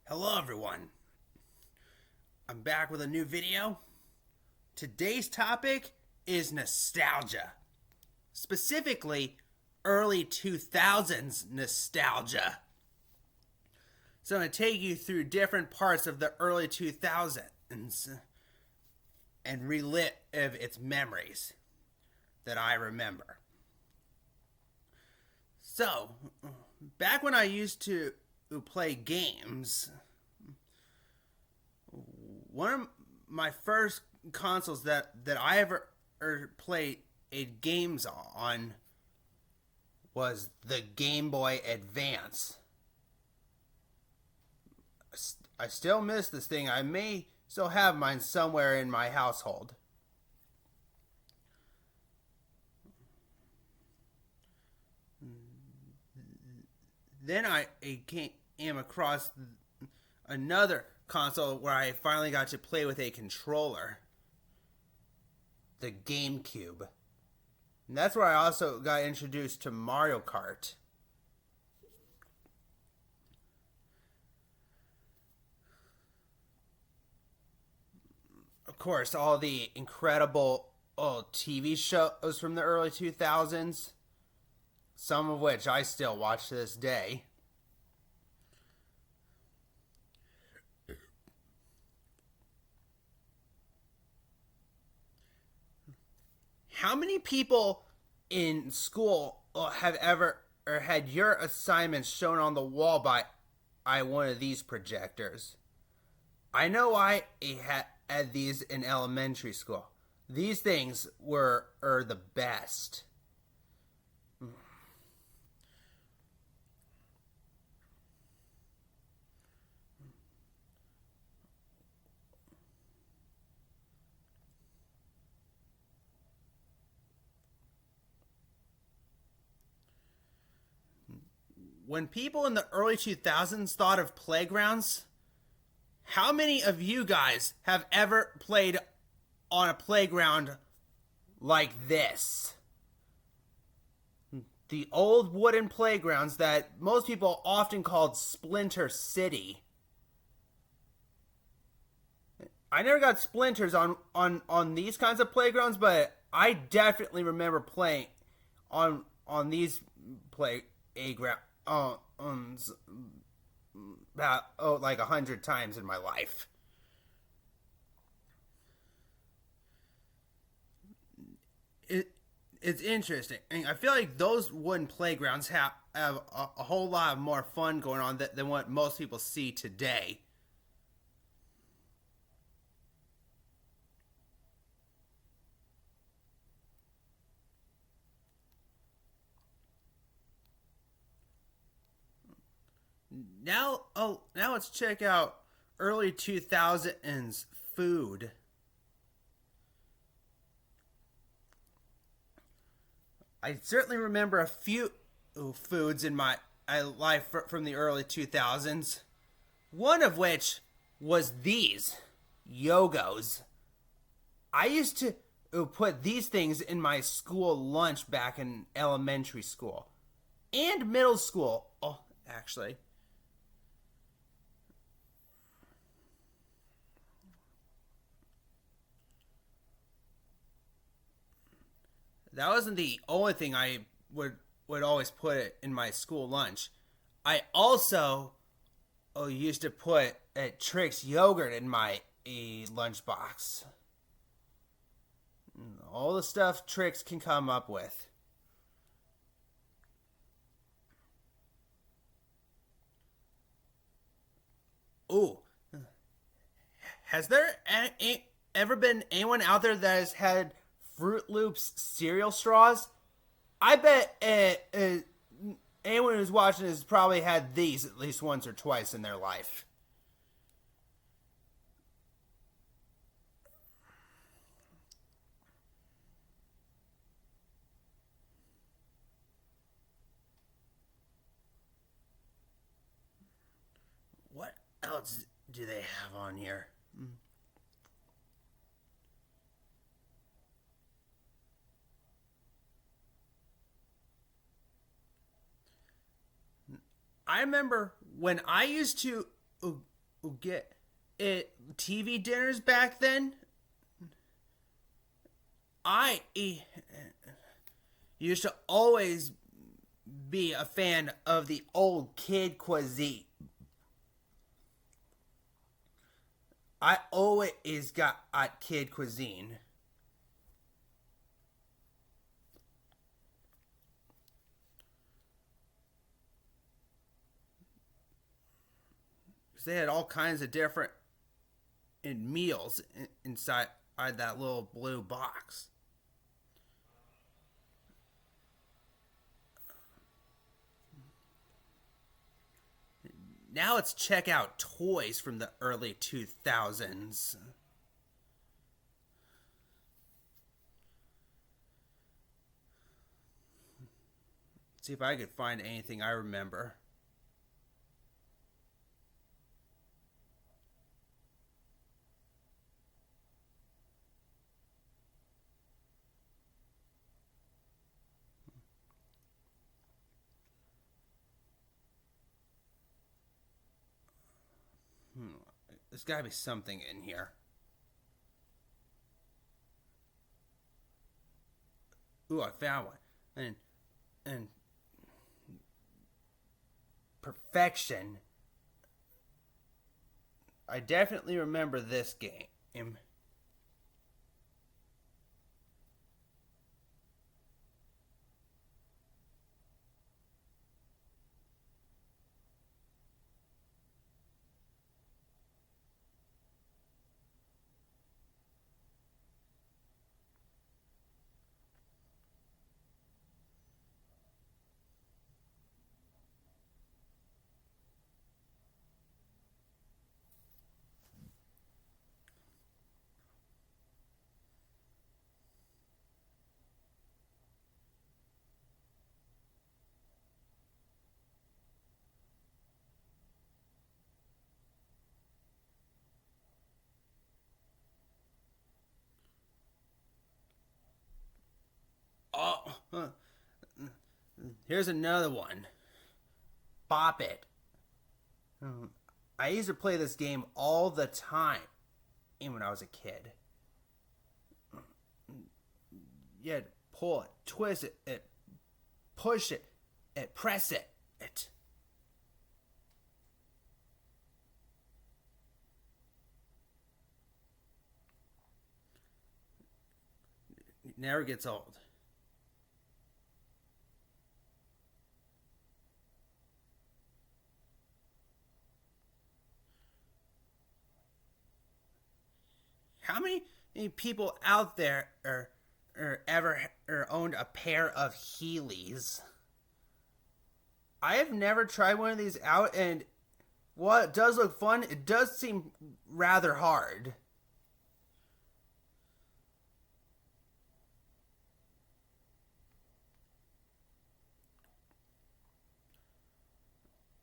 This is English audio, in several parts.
Hello everyone, I'm back with a new video. Today's topic is nostalgia, specifically early 2000s nostalgia. So I'm going to take you through different parts of the early 2000s and relive its memories that I remember. So, back when I used to play games, one of my first consoles that I ever played games on was the Game Boy Advance. I still miss this thing. I may still have mine somewhere in my household. Then I came across another console where I finally got to play with a controller. The GameCube. And that's where I also got introduced to Mario Kart. Of course, all the incredible TV shows from the early 2000s. Some of which I still watch to this day. How many people in school have ever or had your assignments shown on the wall by one of these projectors? I know I had these in elementary school. These things were the best. When people in the early 2000s thought of playgrounds, how many of you guys have ever played on a playground like this? The old wooden playgrounds that most people often called Splinter City. I never got splinters on these kinds of playgrounds, but I definitely remember playing on these playgrounds about like 100 times in my life. It's interesting. I feel like those wooden playgrounds have a whole lot more fun going on than what most people see today. Now let's check out early 2000s food. I certainly remember a few foods in my life from the early 2000s. One of which was these Yogos. I used to put these things in my school lunch back in elementary school and middle school. Oh, actually. That wasn't the only thing I would always put it in my school lunch. I also used to put Trix yogurt in my lunchbox. All the stuff Trix can come up with. Ooh, has there ever been anyone out there that has had Fruit Loops cereal straws? I bet anyone who's watching has probably had these at least once or twice in their life. What else do they have on here? I remember when I used to get it TV dinners back then. I used to always be a fan of the old kid cuisine. I always got at kid cuisine. 'Cause they had all kinds of different meals inside that little blue box. Now let's check out toys from the early 2000s. See if I could find anything I remember. There's got to be something in here. Ooh, I found one. And perfection. I definitely remember this game. Oh, here's another one. Bop It. I used to play this game all the time, even when I was a kid. You had to pull it, twist it, push it, press it. It never gets old. How many people out there are ever owned a pair of Heelys? I have never tried one of these out, and while it does look fun, it does seem rather hard.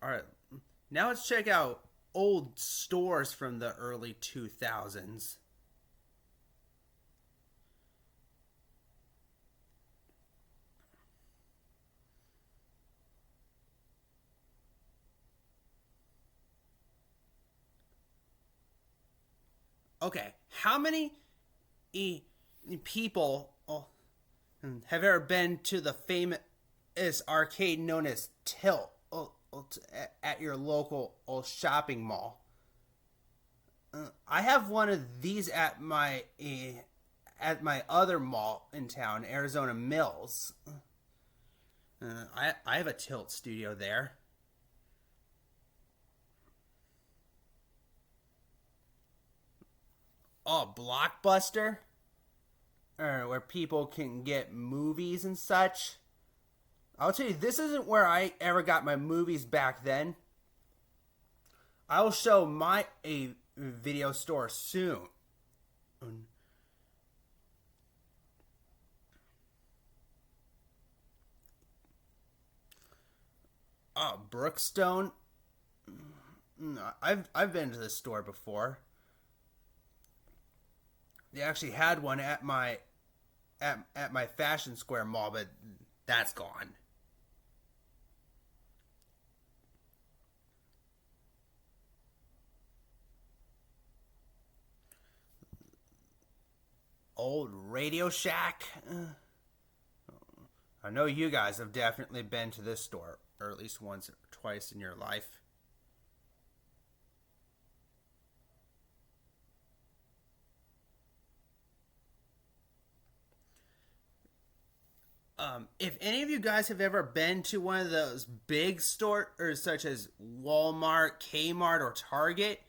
Alright, now let's check out old stores from the early 2000s. Okay, how many people have ever been to the famous arcade known as Tilt at your local shopping mall? I have one of these at my other mall in town, Arizona Mills. I have a Tilt studio there. Oh, Blockbuster, where people can get movies and such. I'll tell you, this isn't where I ever got my movies back then. I will show my a video store soon. Oh, Brookstone. I've been to this store before. They actually had one at my Fashion Square mall, but that's gone. Old Radio Shack. I know you guys have definitely been to this store, or at least once or twice in your life. If any of you guys have ever been to one of those big stores, such as Walmart, Kmart, or Target,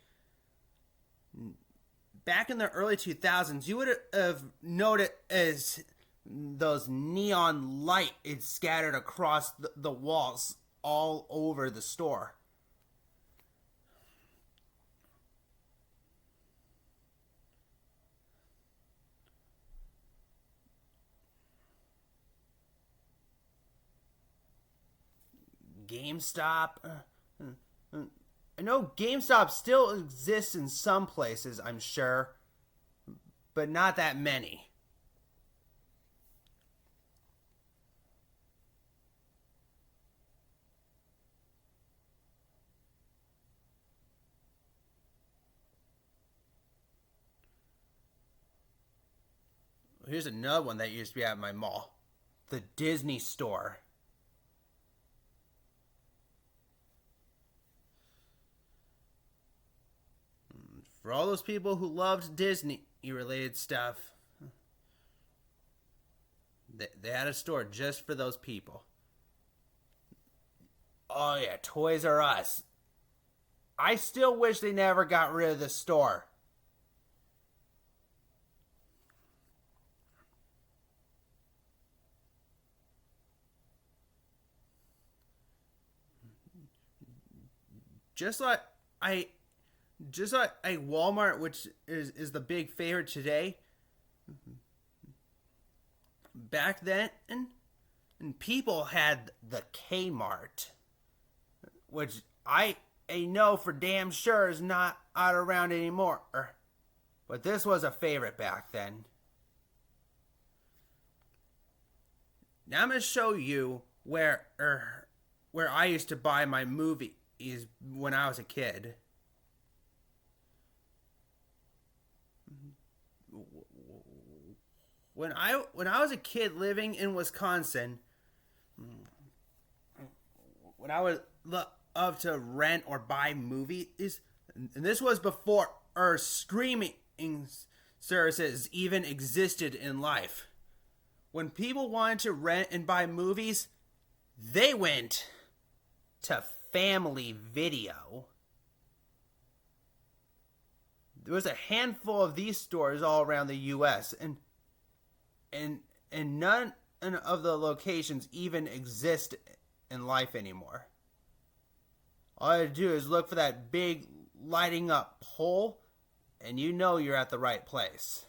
back in the early 2000s, you would have noted as those neon light is scattered across the walls all over the store. GameStop. I know GameStop still exists in some places, I'm sure, but not that many. Here's another one that used to be at my mall, the Disney store. For all those people who loved Disney related stuff, they had a store just for those people. Oh yeah, Toys R Us. I still wish they never got rid of the store. Just like I just like a Walmart, which is the big favorite today. Back then, and people had the Kmart, which I know for damn sure is not out around anymore. But this was a favorite back then. Now I'm gonna show you where I used to buy my movies when I was a kid. When I was a kid living in Wisconsin, when I would love to rent or buy movies, and this was before our streaming services even existed in life. When people wanted to rent and buy movies, they went to Family Video. There was a handful of these stores all around the U.S. and none of the locations even exist in life anymore. All I have to do is look for that big lighting up pole, and you know you're at the right place.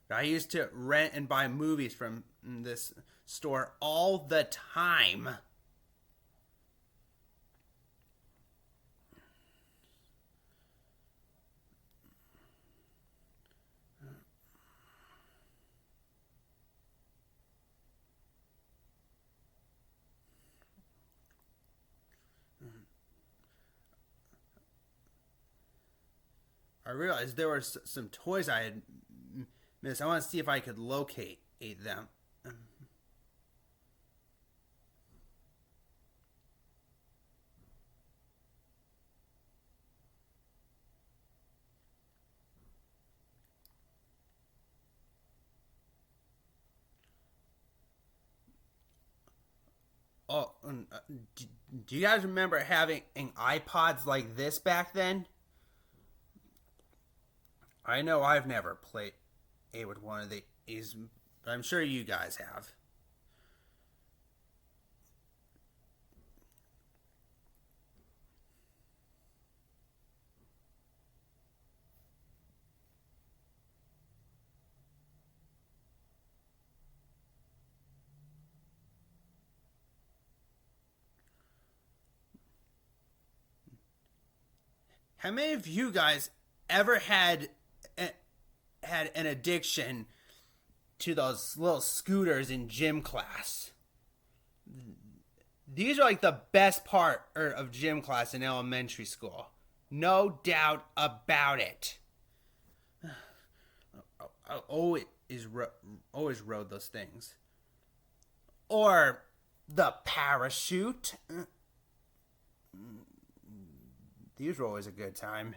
I used to rent and buy movies from this store all the time. I realized there were some toys I had missed. I want to see if I could locate them. Oh, do you guys remember having iPods like this back then? I know I've never played with one of these, but I'm sure you guys have. How many of you guys ever had an addiction to those little scooters in gym class? These are like the best part of gym class in elementary school. No doubt about it. I always rode those things. Or the parachute. These were always a good time.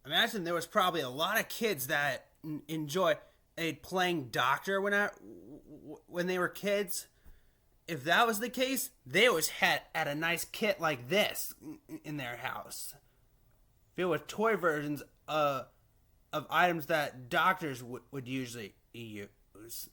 Imagine there was probably a lot of kids that enjoy playing doctor when they were kids. If that was the case, they always had a nice kit like this in their house, filled with toy versions of items that doctors would usually use.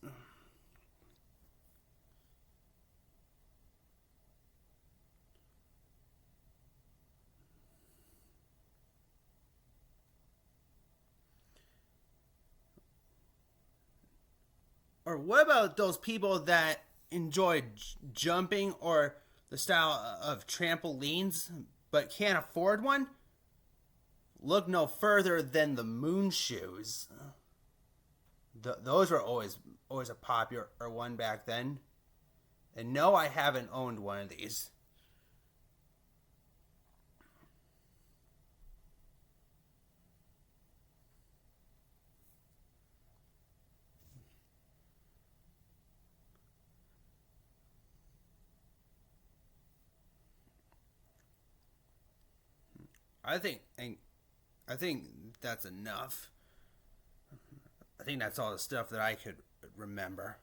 Or what about those people that enjoy jumping or the style of trampolines but can't afford one? Look no further than the moon shoes. Those were always a popular one back then. And no, I haven't owned one of these. I think I think that's enough. I think that's all the stuff that I could remember.